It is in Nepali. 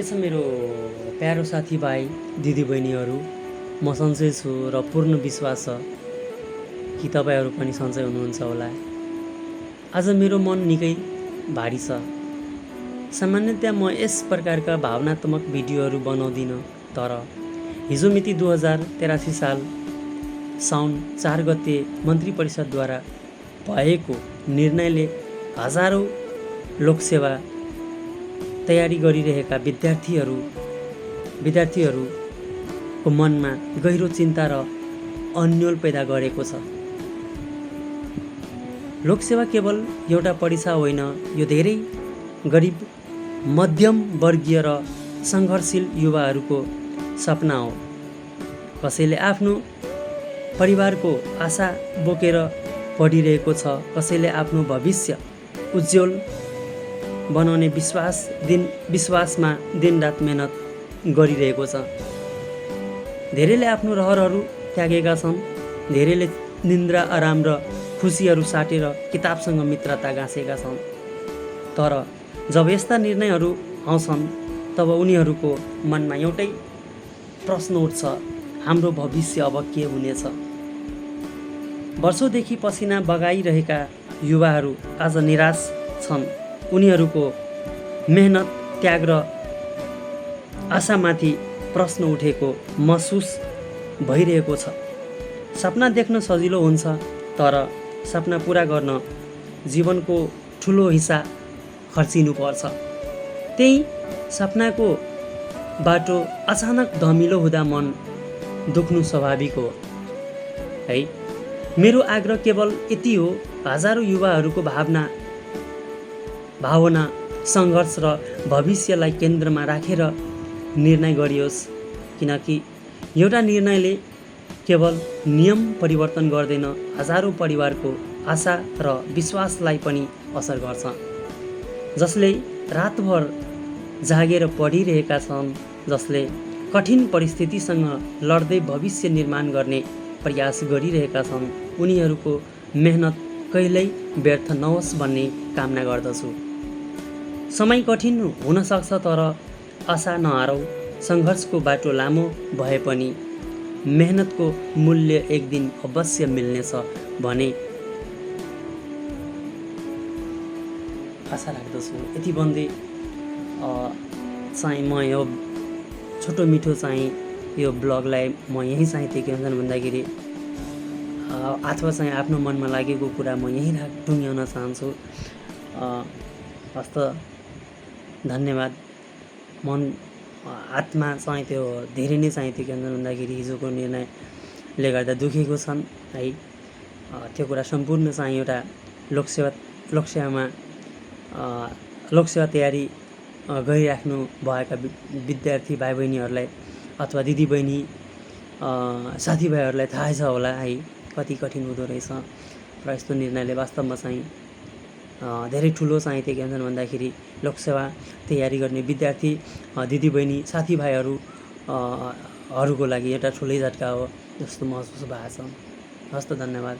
के छ मेरो प्यारो साथीभाइ दिदीबहिनीहरू, म सन्चै छु र पूर्ण विश्वास छ कि तपाईँहरू पनि सन्चै हुनुहुन्छ होला। आज मेरो मन निकै भारी छ। सामान्यतया म यस प्रकारका भावनात्मक भिडियोहरू बनाउँदिनँ, तर हिजो मिति 2083 साल साउन 4 गते मन्त्री परिषदद्वारा भएको निर्णयले हजारौँ लोकसेवा तयारी गरिरहेका विद्यार्थीहरूको मनमा गहिरो चिन्ता र अन्योल पैदा गरेको छ। लोकसेवा केवल एउटा परीक्षा होइन, यो धेरै गरिब, मध्यम वर्गीय र सङ्घर्षशील युवाहरूको सपना हो। कसैले आफ्नो परिवारको आशा बोकेर पढिरहेको छ, कसैले आफ्नो भविष्य उज्जवल बनाउने विश्वासमा दिनरात मेहनत गरिरहेको छ। धेरैले आफ्नो रहरहरू त्यागेका छन्, धेरैले निन्द्रा, आराम र खुसीहरू साटेर किताबसँग मित्रता गाँसेका छन्। तर जब यस्ता निर्णयहरू आउँछन्, तब उनीहरूको मनमा एउटै प्रश्न उठ्छ, हाम्रो भविष्य अब के हुनेछ? वर्षौँदेखि पसिना बगाइरहेका युवाहरू आज निराश छन्। उनीहरूको मेहनत, त्याग र आशामाथि प्रश्न उठेको महसुस भइरहेको छ। सपना देख्न सजिलो हुन्छ, तर सपना पुरा गर्न जीवनको ठुलो हिस्सा खर्चिनुपर्छ। त्यही सपनाको बाटो अचानक धमिलो हुँदा मन दुख्नु स्वाभाविक हो है। मेरो आग्रह केवल यति हो, हजारौँ युवाहरूको भावना, सङ्घर्ष र भविष्यलाई केन्द्रमा राखेर निर्णय गरियोस्, किनकि एउटा निर्णयले केवल नियम परिवर्तन गर्दैन, हजारौँ परिवारको आशा र विश्वासलाई पनि असर गर्छ। जसले रातभर जागेर पढिरहेका छन्, जसले कठिन परिस्थितिसँग लड्दै भविष्य निर्माण गर्ने प्रयास गरिरहेका छन्, उनीहरूको मेहनत कहिल्यै व्यर्थ नहोस् भन्ने कामना गर्दछु। समय कठिन हुन सक्छ, तर आशा नहारौँ। सङ्घर्षको बाटो लामो भए पनि मेहनतको मूल्य एक दिन अवश्य मिल्नेछ भने आशा राख्दछु। यति भन्दै चाहिँ म यो छोटो मिठो चाहिँ यो ब्लगलाई म यहीँ चाहिँ टेक्न भन्दाखेरि अथवा चाहिँ आफ्नो मनमा लागेको कुरा म यहीँ टुङ्ग्याउन चाहन्छु। हस्त धन्यवाद। मन आत्मा चाहिँ त्यो धेरै नै चाहिँ त्यो के भन्दाखेरि हिजोको निर्णयले गर्दा दुखेको छन् है। त्यो कुरा सम्पूर्ण चाहिँ एउटा लोकसेवा तयारी गरिराख्नु भएका विद्यार्थी भाइ बहिनीहरूलाई अथवा दिदीबहिनी साथीभाइहरूलाई थाहै छ होला है, कति कठिन हुँदो रहेछ र यस्तो निर्णयले वास्तवमा चाहिँ धेरै ठुलो चाहिँ त्यो के भन्छन् भन्दाखेरि लोकसेवा तयारी गर्ने विद्यार्थी दिदीबहिनी साथीभाइहरूको लागि एउटा ठुलै झट्का हो जस्तो महसुस भएको छ। हस्त धन्यवाद।